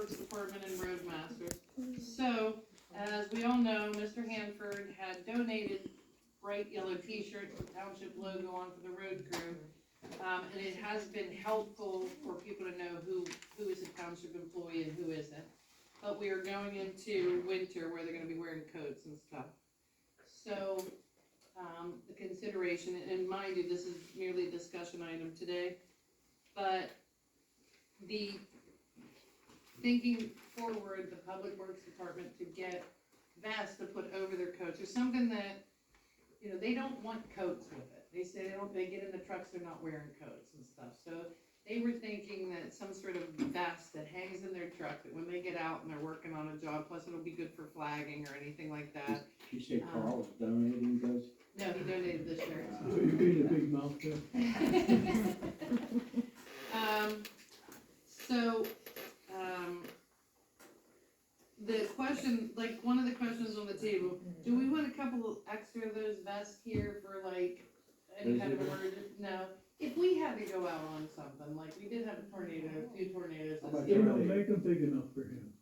Works Department and Roadmasters. So, as we all know, Mr. Hanford had donated bright yellow t-shirts with township logo on for the road crew. And it has been helpful for people to know who is a township employee and who isn't. But we are going into winter where they're gonna be wearing coats and stuff. So, the consideration, and mind you, this is merely a discussion item today, but the thinking forward, the Public Works Department to get vests to put over their coats, or something that, you know, they don't want coats with it. They say they get in the trucks, they're not wearing coats and stuff, so they were thinking that some sort of vest that hangs in their truck, that when they get out and they're working on a job, plus it'll be good for flagging or anything like that. You say Carl's donating those? No, he donated the shirts. So you're being a big mouth there. The question, like, one of the questions on the table, do we want a couple of extra of those vests here for like any kind of emergency? No, if we had to go out on something, like we did have a tornado, a few tornadoes How this about You year. know, make them big enough for him.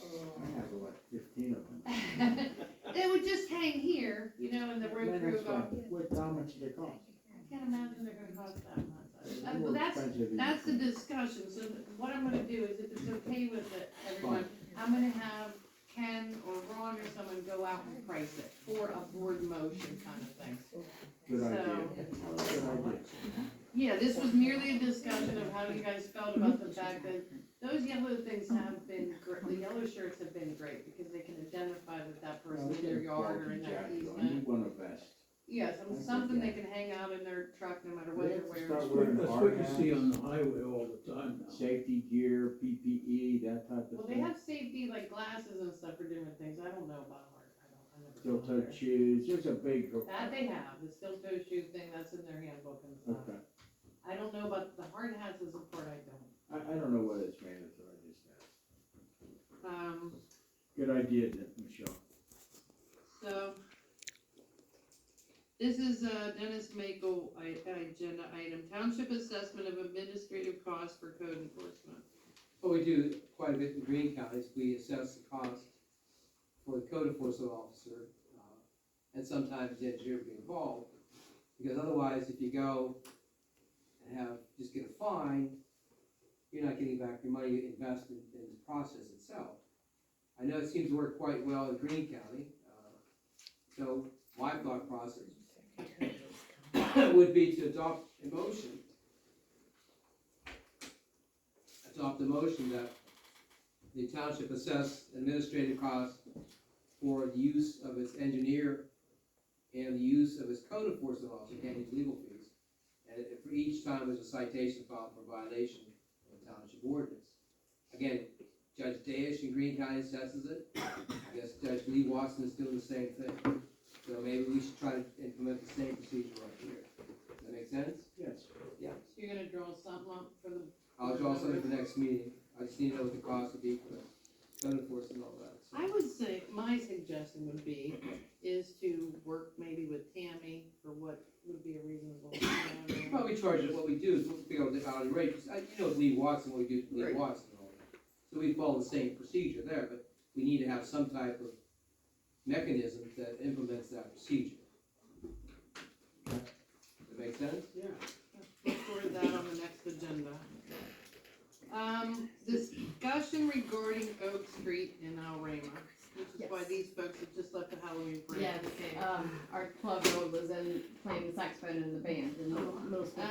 I have like 15 of them. They would just hang here, you know, and the road Man, crew that's go, fine. How much do they cost? I can't imagine they're gonna cost that much. They're But more that's expensive than the you think. discussion, so what I'm gonna do is, if it's okay with it, everyone, I'm gonna have Ken or Ron or someone go out and price it for a board motion kind of thing. Good idea. So, Good idea. yeah, this was merely a discussion of how you guys felt about the fact that those yellow things have been, the yellow shirts have been great, because they can identify that person's in their yard or in that You easement. want a vest. Yeah, something they can hang out in their truck no matter what They they're have to wearing. start wearing That's hard what you hats, see on the highway all the time now. safety gear, PPE, that type of Well, they thing. have safety, like glasses and stuff for different things, I don't know about hard, I never. Steel-toed shoes, there's a big. That they have, the steel-toe shoe thing, that's in their handbook and stuff. Okay. I don't know about the hard hats is the part I don't. I don't know whether it's mandatory, just ask. Good idea, Michelle. So, this is Dennis Makel, agenda item, township assessment of administrative costs for code enforcement. Well, we do quite a bit in Green counties. We assess the cost for the code enforcement officer, and sometimes the engineer will be involved. Because otherwise, if you go and just get a fine, you're not getting back your money you invested in the process itself. I know it seems to work quite well in Green County, so my thought process would be to adopt a motion that the township assess administrative costs for the use of its engineer and the use of its code enforcement officer, can't use legal fees. And for each time there's a citation filed for violation of the township ordinance. Again, Judge Dayish in Green County assesses it. I guess Judge Lee Watson is doing the same thing. So maybe we should try to implement the same procedure right here. Does that make sense? Yes. So you're gonna draw something up for the. I'll draw something for the next meeting. I just need to know what the cost would be for the code enforcement and all that. So. I would say, my suggestion would be, is to work maybe with Tammy for what would be a reasonable. Well, we charge it, what we do is we'll figure out the hourly rate, because you know Lee Watson, what we do with Lee Right. Watson and all that. So we follow the same procedure there, but we need to have some type of mechanism that implements that procedure. Does that make sense? Yeah. Look forward to that on the next agenda. Discussion regarding Oak Street in Elrama, which is why these folks have just left the Halloween parade. Yes, our 12-year-old was in playing the saxophone in the band, in the middle school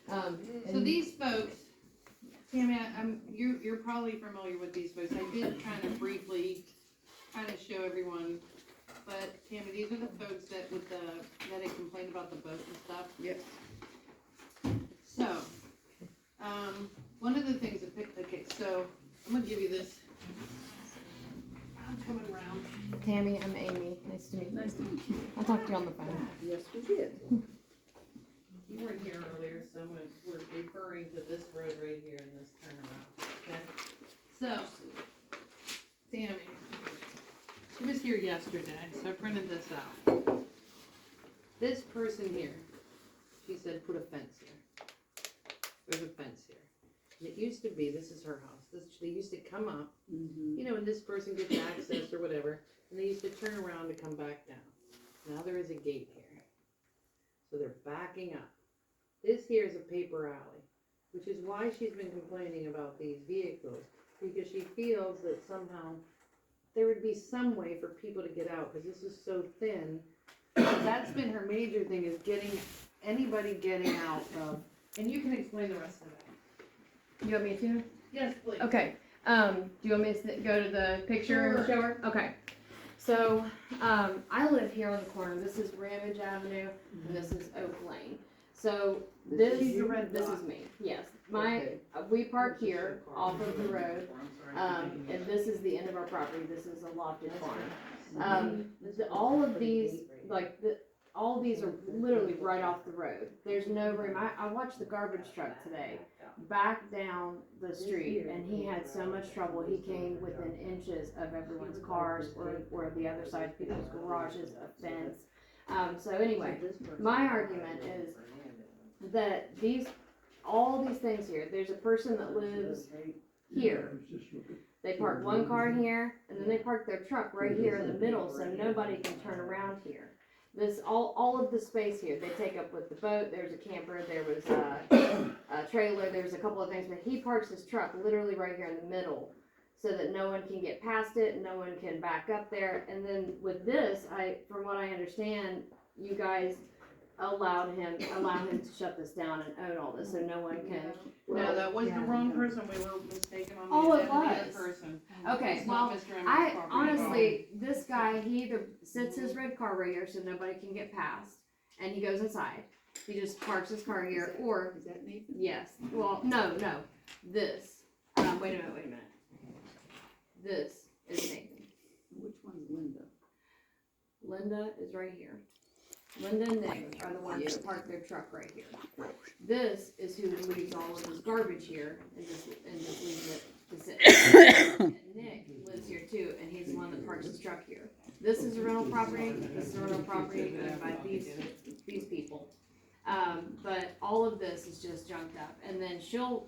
band. So these folks, Tammy, you're probably familiar with these folks. I did kind of briefly kind of show everyone, but Tammy, these are the folks that that had complained about the boat and stuff. Yes. So, one of the things that okay, so I'm gonna give you this. I'm coming around. Tammy, I'm Amy. Nice to meet you. Nice to meet you. I'll talk to you on the phone. Yes, we did. You weren't here earlier, so we're referring to this road right here and this turnaround, okay? So, Tammy, she was here yesterday, so I printed this out. This person here, she said put a fence here. There's a fence here. And it used to be, this is her house, they used to come up, Mhm. you know, and this person gets access or whatever, and they used to turn around to come back down. Now there is a gate here. So they're backing up. This here is a paper alley, which is why she's been complaining about these vehicles, because she feels that somehow there would be some way for people to get out, because this is so thin. That's been her major thing, is anybody getting out of, and you can explain the rest of that. You want me to? Yes, please. Okay, do you want me to go to the picture and show her? Okay. So, I live here on the corner, this is Ramage Avenue, and this is Oak Lane. So, this is me, yes. We park here, off of the road, and this is the end of our property, this is a lofted farm. All of these, all of these are literally right off the road. There's no room. I watched the garbage truck today back down the street, and he had so much trouble. He came within inches of everyone's cars or the other side of people's garages, a fence. So anyway, my argument is that all these things here, there's a person that lives here. They park one car here, and then they park their truck right here in the middle, so nobody can turn around here. All of the space here, they take up with the boat, there's a camper, there was a trailer, there's a couple of things, but he parks his truck literally right here in the middle, so that no one can get past it, no one can back up there, and then with this, from what I understand, you guys allow him to shut this down and own all this, so no one can. No, that was the wrong person, we were mistaken on Oh, the it identity of the was. person. Okay, It's well, not Mr. Emmons' property. honestly, this guy, he either sits his red car right here so nobody can get past, and he goes inside. He just parks his car here, or, Is that Nathan? yes, well, no, this, wait a minute. This is Nathan. Which one's Linda? Linda is right here. Linda and Nick are the ones that park their truck right here. This is who leaves all of his garbage here and just leaves it to sit. And Nick lives here too, and he's the one that parks his truck here. This is a rental property, this is a rental property owned by these people. But all of this is just junked up, and then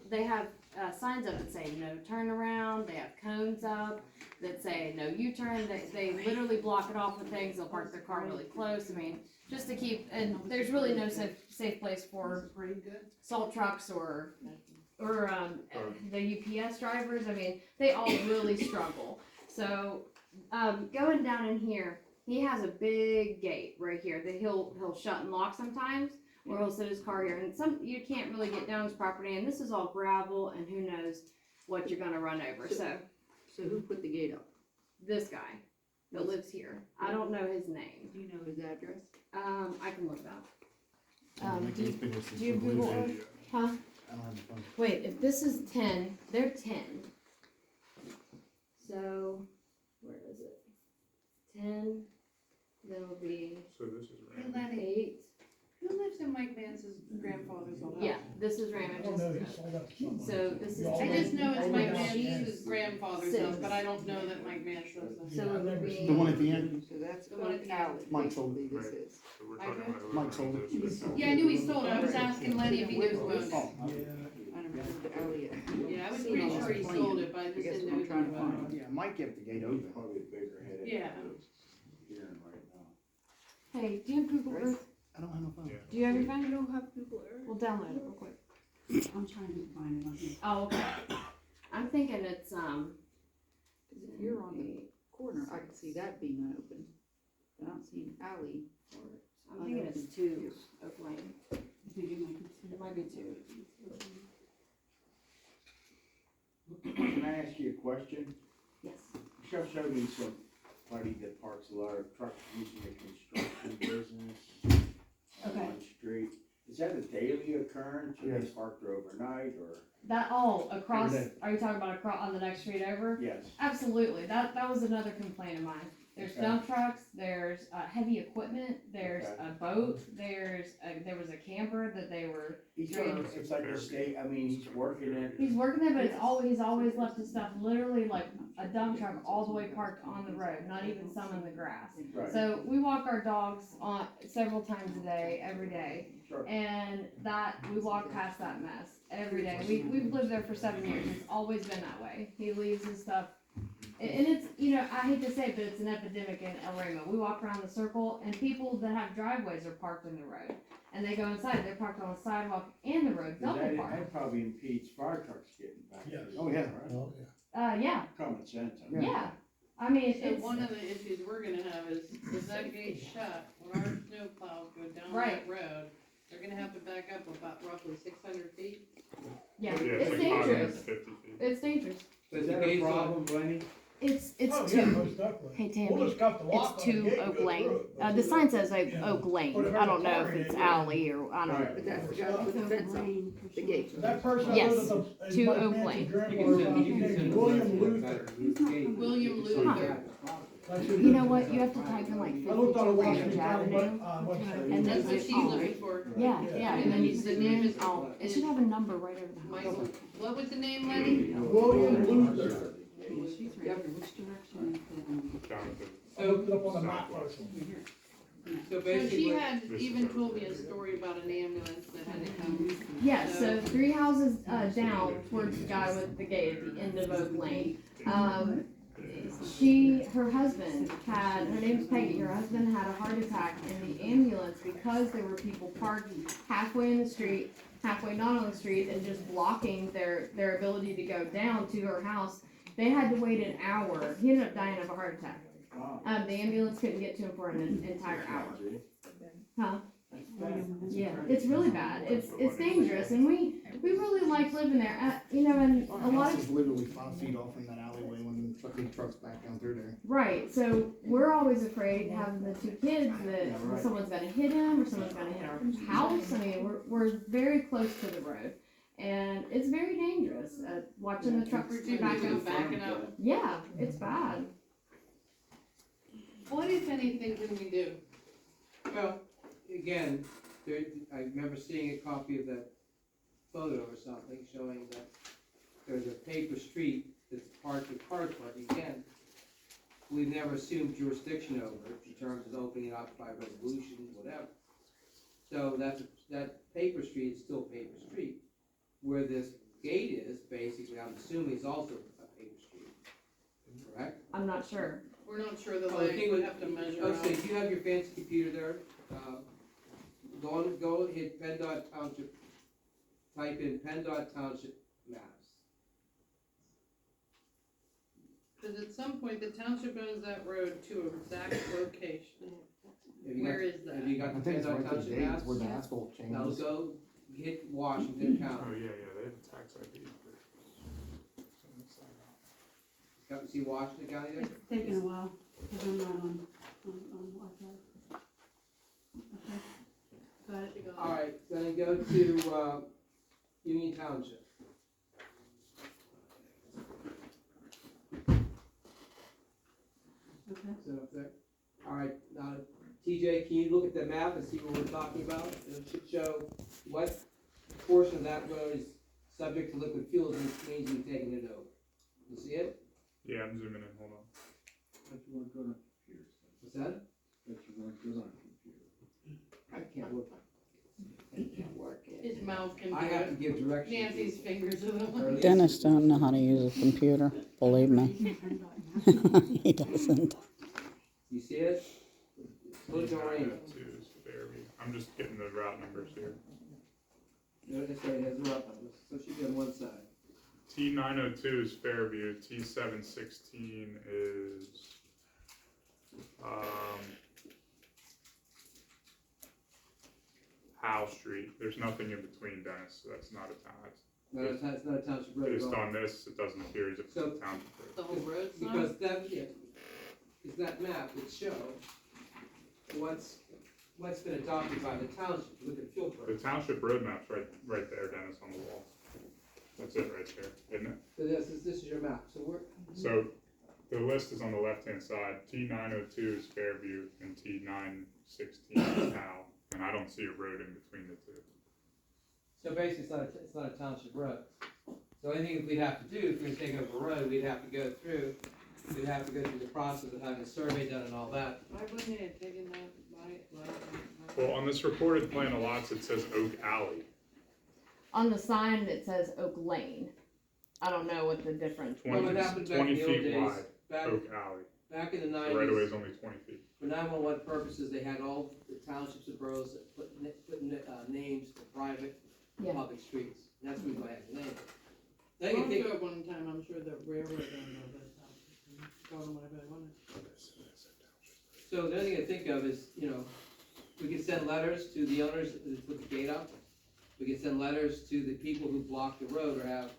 they have signs up that say no turnaround, they have cones up that say no U-turn, they literally block it off with things, they'll park their car really close, I mean, just to keep, and there's really no safe place for salt trucks or the UPS drivers, I mean, they all really struggle. So, going down in here, he has a big gate right here that he'll shut and lock sometimes, or he'll sit his car here, and you can't really get down his property, and this is all gravel, and who knows what you're gonna run over, so So who put the gate up? this guy that lives here, I don't know his name, Do you know his address? I can look it up. Do you Google Earth? Huh? Wait, if this is 10, they're 10. So, where is it? 10, then it'll be So this is Hey, random. Lenny, 8. who lives in Mike Vance's grandfather's old house? Yeah, this is Ramage's. So this is I 10. just know it's Mike She's Vance's grandfather's six. house, but I don't know that Mike Vance lives there. So it would be. The one at the end? So that's The one at Oak the end. Alley, Mike told basically me. this is. So we're talking about whoever Mike told owns this, but- Yeah, I knew he sold it, I was asking Lenny if he knew who owned it. Oh, I don't know the alley. Yeah, I was pretty sure he sold it, but I just guess didn't what know I'm trying to anything about find. it. yeah, Mike kept the gate open. Probably a bigger headache. Yeah. Hearing right now. Hey, do you have Google Earth? I don't have no phone. Yeah. Do you have your phone? I don't have Google Earth. We'll download it real quick. I'm trying to find it on here. Oh, okay. I'm thinking it's, 'Cause if you're on the corner, I can see that being unopened. I don't see an alley. I'm thinking it's 2 Oak Lane. It might be 2. Can I ask you a question? Yes. Michelle showed me somebody that parks a lot of trucks using the construction business Okay. on the street. Is that a daily occurrence, or they park there overnight, or? That all across, Every day. are you talking about across on the next street over? Yes. Absolutely. That was another complaint of mine. There's Okay. dump trucks, there's heavy equipment, there's Okay. a boat, there was a camper that they were. He's it's like a state, I mean, he's working it. He's working there, but he's always left his stuff literally like a dump truck all the way parked on the road, not even some in the grass. Right. So we walk our dogs on several times a day, every day, Sure. and we walk past that mess. every day. We've lived there for 7 years. It's always been that way. He leaves his stuff. And it's, you know, I hate to say it, but it's an epidemic in Elrama. We walk around the circle and people that have driveways are parked in the road. And they go inside, they're parked on the sidewalk and the road, double parked. That probably impedes fire trucks getting back. Yes. Oh, yeah, right. Yeah, Common sense. I mean. yeah. I mean, So it's, one of the issues we're gonna have is that gate shut, when our snow plows go down Right. that road, they're gonna have to back up about roughly 600 feet. yeah, Yeah, it's like dangerous. 550 feet. It's dangerous. But Is the that a gates on, problem, Lenny? It's Oh, two. yeah, most definitely. Hey We'll Tammy, just cut the lock it's on the 2 gate and Oak go Lane. through it. The sign says Yeah. Oak Lane. Put it I don't in know the if car it's and alley or I don't know. But that's the guy with the fence up, the gate. So that person Yes, that lives at the. to Mike Oak Mansion Lane. you grandmother's can house, send, you can his send. name's William Luther. William Huh. Luther. That's his You know name. what? You have to type in like I looked on 52 the Range Washington County, Avenue. what's that? And That's then what she's looking for. Yeah, Yeah. yeah, and then you zoom in. Oh, it should have a number right over the house. Michael, what was the name, Lenny? William Luther. Jonathan. I looked it up on the map first. So So basically, she had even told me a story about an ambulance that had to come. Yeah, so 3 houses down towards the guy with the gate at the end of Oak Lane. Her husband her name's Peggy, her husband had a heart attack in the ambulance because there were people parked halfway in the street, halfway not on the street, and just blocking their ability to go down to her house. They had to wait an hour. He ended up dying of a heart attack. Wow. The ambulance couldn't get to him for an entire hour. Huh? Yeah, it's really bad. It's dangerous, and we really like living there. You know, and Our a lot house of is literally 5 feet off from that alleyway when the trucks back down through there. right. So we're always afraid having the 2 kids that Yeah, right. someone's gonna hit him or someone's gonna hit our house. I mean, we're very close to the road, and it's very dangerous. Watching the trucks For two back people up. backing up. Yeah, it's bad. What, if anything, can we do? well, again, there, I remember seeing a copy of that photo or something showing that there's a paper street that's parked with cars parking. Again, we've never assumed jurisdiction over it in terms of opening it up by resolution, whatever. So that paper street is still paper street. Where this gate is, basically, I'm assuming is also a paper street, correct? I'm not sure. We're not sure the Well, the light, thing we with- have to measure Oh, out. so if you have your fancy computer there, go hit PennDOT Township, type in PennDOT Township maps. Cause at some point, the township owns that road to an exact location. Have you Where got- is that? Have you I got the think it's PennDOT right to the Township gate maps? where the asphalt Now changes. go hit Washington Mm-hmm. County. Oh, Oh, yeah, they have a tax ID. Got, see Washington County there? It's taken a while, because I'm not on Wi-Fi. Okay, got it. Alright, then go to, Union Township. Okay. Is that up there? Alright, now, TJ, can you look at the map and see what we're talking about? And it should show what portion of that road is subject to liquid fuels and means we've taken it over. You see it? Yeah, I'm zooming in, hold on. But you want to go on computer. What's that? But you want to go on computer. I can't look. I can't work it. His mouth can do I have to it. give directions. Nancy's fingers are the Or at one. least- Dennis don't know how to use a computer, believe me. He doesn't. You see it? Look at rain. 902 is Fairview. I'm just getting the route numbers here. Notice that it has the rough numbers, so it should be on one side. T902 is Fairview, T716 is, Howe Street. There's nothing in between, Dennis, so that's not a town. No, it's not a township road at Based all. on this, it doesn't appear as if it's So- a township road. The whole road's not? Because that, yeah, is that map would show what's been adopted by the township, look at fuel The price. township road map's right there, Dennis, on the wall. That's it right there, isn't it? So this is your map, so we're, So the list is on the left-hand side. T902 is Fairview and T916 is Howe. And I don't see a road in between the two. so basically it's not a township road. So anything we'd have to do, if we were taking over a road, we'd have to go through the process of having a survey done and all that. Why wouldn't they have taken that by? Well, on this recorded plan of lots, it says Oak Alley. On the sign, it says Oak Lane. I don't know what the difference. 20, Well, it happened back in 20 the old feet days, wide, back, Oak Alley. back in the The right of way nineties, is only 20 feet. for 911 purposes, they had all the townships and boroughs that put names for private and Yeah. public streets. And that's the reason why I had the name. Then you think, Also, at one time, I'm sure the railroad owned all those houses. Call them whatever they wanted. so the other thing I think of is, we could send letters to the owners that put the gate up. We could send letters to the people who block the road or have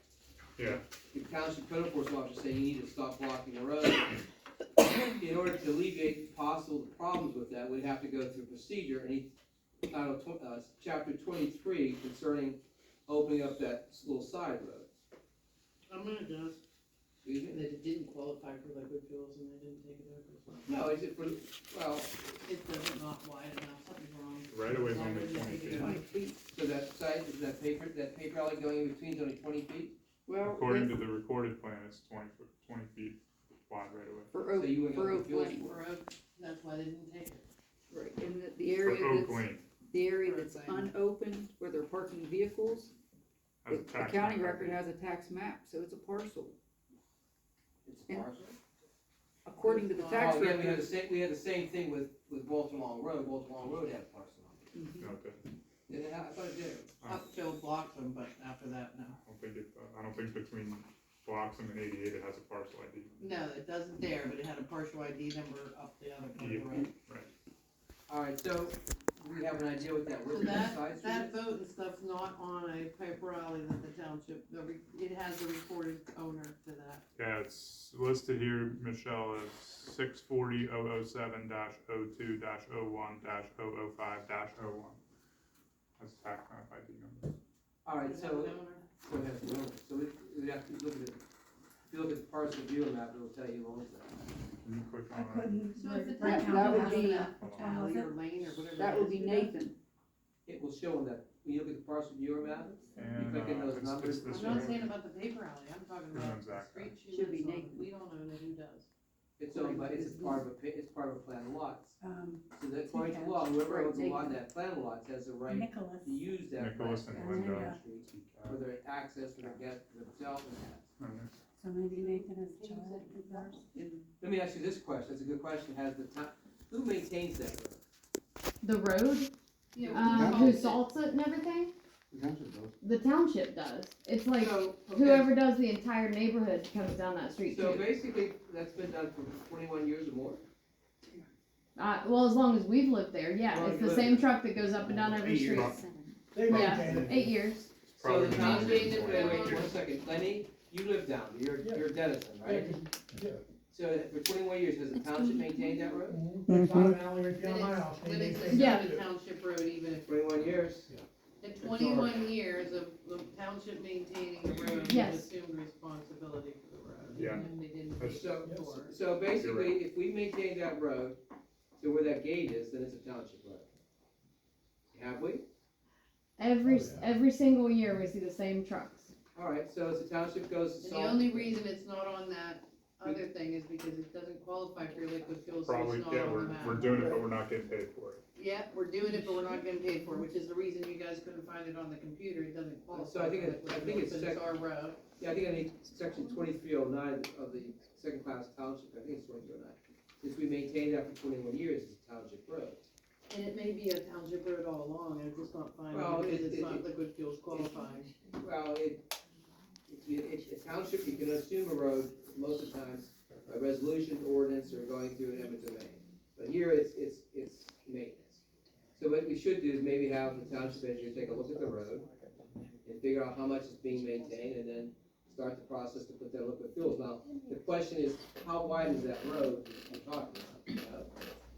Yeah, the township code enforcement officer say you need to stop blocking the road. In order to alleviate possible problems with that, we'd have to go through procedure, and chapter 23 concerning opening up that little side road. I'm gonna guess Excuse me? that it didn't qualify for liquid fuels and they didn't take it over. No, is it for, well, It doesn't not wide enough, something's wrong. right of way is Why only wouldn't they 20 take it feet. over? 20 feet, so that side, is that paper alley going in between is only 20 feet? Well, According to the recorded plan, it's 20 feet wide right of way. For So Oak, you wouldn't for go Oak fuels Lane, for Oak, that's why they didn't take it. right, and the For area Oak that's, Lane, the area For that's Oak Lane. unopened, where they're parking vehicles, has a the tax county map. record has a tax map, so it's a parcel. It's Yeah. parcel. According to the tax Oh, yeah, we had record. the same thing with Walter Long Road. Walter Long Road had a parcel on it. Mhm. Okay. Did it have, I thought it did. Up till Bloxham, but after that, no. I don't think between Bloxham and 88 it has a parcel ID. No, it doesn't there, but it had a partial ID number up the other part of the road. Right. Alright, so we have an idea what that So road that, size that is? vote and stuff's not on a paper alley that the township, it has a recorded owner to that. Yeah, it's listed here, Michelle, as 640-007-02-01-005-01. That's tax map ID number. Alright, Does it have so, an owner? so it has no, so we have to look at it. If you look at the parcel viewer map, it'll tell you who owns that. Can you click I on it? couldn't. So if the right town now that would has be- that. Alley or lane or whatever. That it would is, be you know? Nathan. It will show on that, when you look at the parcel viewer map, And, click in those it's numbers. this I'm not right saying here. about the paper alley, I'm talking Who's about owns the that? street she Should be lives on, Nathan. we don't own it, who does? it's owned by, it's part of a plan of lots. Um, So that according to law, whoever owns a lot in that plan of lots has the right Nicholas. to use that. Nicholas plan and Linda. of street for their access, for their guests, for themselves and that. Okay. So maybe Nathan is a child of yours. Let me ask you this question, that's a good question, has the town, who maintains that road? The road, Yeah, who salts it and everything, The township does. the township does. It's like So, okay, whoever does the entire neighborhood comes down that street so too. basically, that's been done for 21 years or more? Well, as long as we've lived there, yeah, Well, it's you the live same there. truck that goes up and down every 8 street. years. They Yeah. maintain it. 8 years. So Probably the been township, maintained it wait, for- one second, Lenny, you live down, you're Dennison, Yeah, right? 'cause- yeah. So for 21 years, has the township maintained that road? It's not an alley right down my house. They But it's maintain a it Yeah. too. township road, even if, 21 years? in 21 years of the township maintaining the road, they Yes. assumed responsibility for the road. Yeah. And they didn't pay That's- So, for it. so basically, if we maintain that road to where that gate is, then it's a township road. Have we? Every single year we see the same trucks. Alright, so as the township goes to And the solve. only reason it's not on that other thing is because it doesn't qualify for your liquid fuel, so Probably, it's not yeah, on the we're map. doing it, but we're not getting paid for it. Yeah, we're doing it, but we're not getting paid for it, which is the reason you guys couldn't find it on the computer, it doesn't qualify. So I think for it- liquid I think fuel, it's but it's sec- our road. Yeah, I think I need section 2309 of the second class township, I think it's 2309. Since we maintained that for 21 years, it's a township road. And it may be a township road all along, and it's just not finding Well, it because it- it's not it- liquid fuels qualifying. Well, it's a township, you can assume a road most of the times, by resolution, ordinance, or going through an eminent domain. But here, it's maintenance. So what we should do is maybe have the township engineer take a look at the road and figure out how much is being maintained, and then start the process to put that liquid fuels. Now, the question is, how wide is that road you're talking about? You know?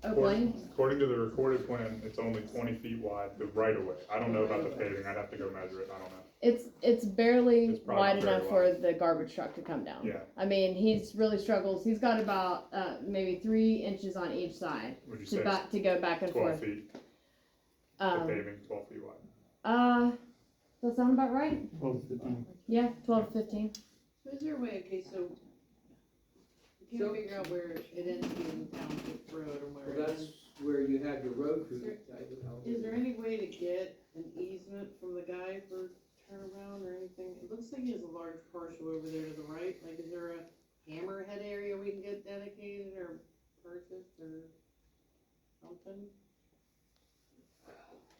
Oak Lane. According to the recorded plan, it's only 20 feet wide, the right of way. I don't know about the paving, I'd have to go measure it, I don't know. It's barely It's probably wide very enough for the garbage truck to come down. Yeah, I mean, he's really struggles. He's got about maybe 3 inches on each side would you say to go back and 12 forth. feet, the Um, paving, 12 feet wide? does that sound about right? 12, 15. Yeah, 12 to 15. So is there a way, okay, so, we So- can't figure out where it ends being township road or where Well, it that's ends. where you have your road crew. Is there any way to get an easement from the guy for turnaround or anything? It looks like he has a large parcel over there to the right, like is there a hammerhead area we can get dedicated or purchased or something?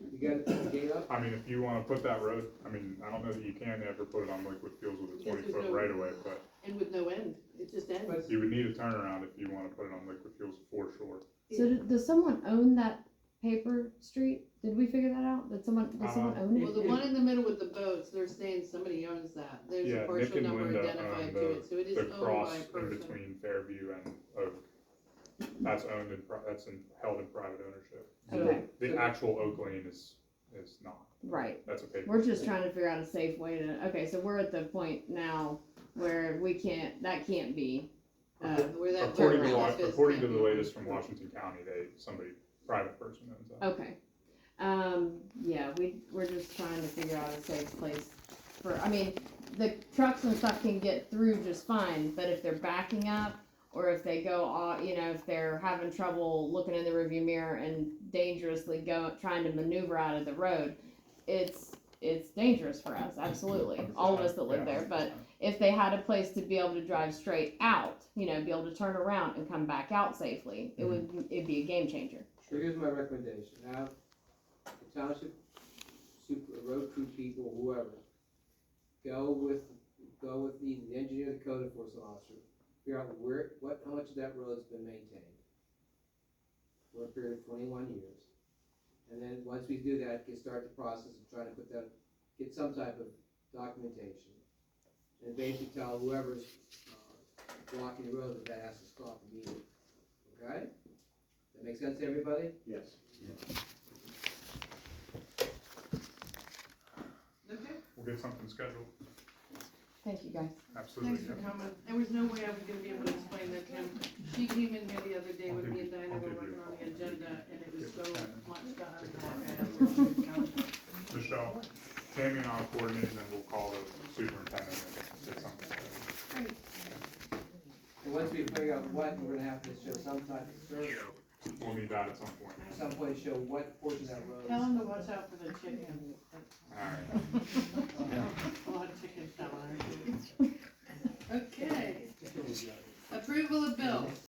You got the gate up? I mean, if you wanna put that road, I mean, I don't know that you can ever put it on liquid fuels with a Because 20-foot there's no- right away, but And with no end, it just ends. you would need a turnaround if you wanna put it on liquid fuels for sure. So does someone own that paper street? Did we figure that out? Does someone own Well, it? the one in the middle with the boats, they're saying somebody owns that. There's Yeah, a Nick parcel and number Linda identified own to it, so it is The owned by cross a in person. between Fairview and Oak, that's owned in, held in private ownership. Okay. The actual Oak Lane is not, Right. that's a paper. We're just trying to figure out a safe way to, okay, so we're at the point now where that can't be. Where that According turnaround to, is according to can't the be. latest from Washington County, private person owns that. Okay. Yeah, we're just trying to figure out a safe place for, I mean, the trucks and stuff can get through just fine, but if they're backing up, or if they go off, if they're having trouble looking in the rearview mirror and dangerously trying to maneuver out of the road, it's dangerous for us, absolutely, all of us that live there, but if they had a place to be able to drive straight out, be able to turn around and come back out safely, it'd be a game changer. So here's my recommendation, have the township road crew people, whoever, go with either the engineer or the code enforcement officer, figure out how much of that road's been maintained for a period of 21 years. And then, once we do that, start the process of trying to get some type of documentation. And basically tell whoever's blocking the road that has to stop immediately. Okay? That make sense to everybody? Yes. Okay, We'll get something scheduled, Thank you, guys. absolutely. thanks for coming. There was no way I was gonna be able to explain that to him. She came in here the other day when me and Diana were working on the agenda, and it was so much to unpack. Michelle, Tammy and I'll coordinate, and then we'll call the superintendent and get something scheduled. And once we figure out what, we're gonna have to show some type of survey, We'll need that at some point. at some point show what portion of that road. Tell him to watch out for the chicken. Alright.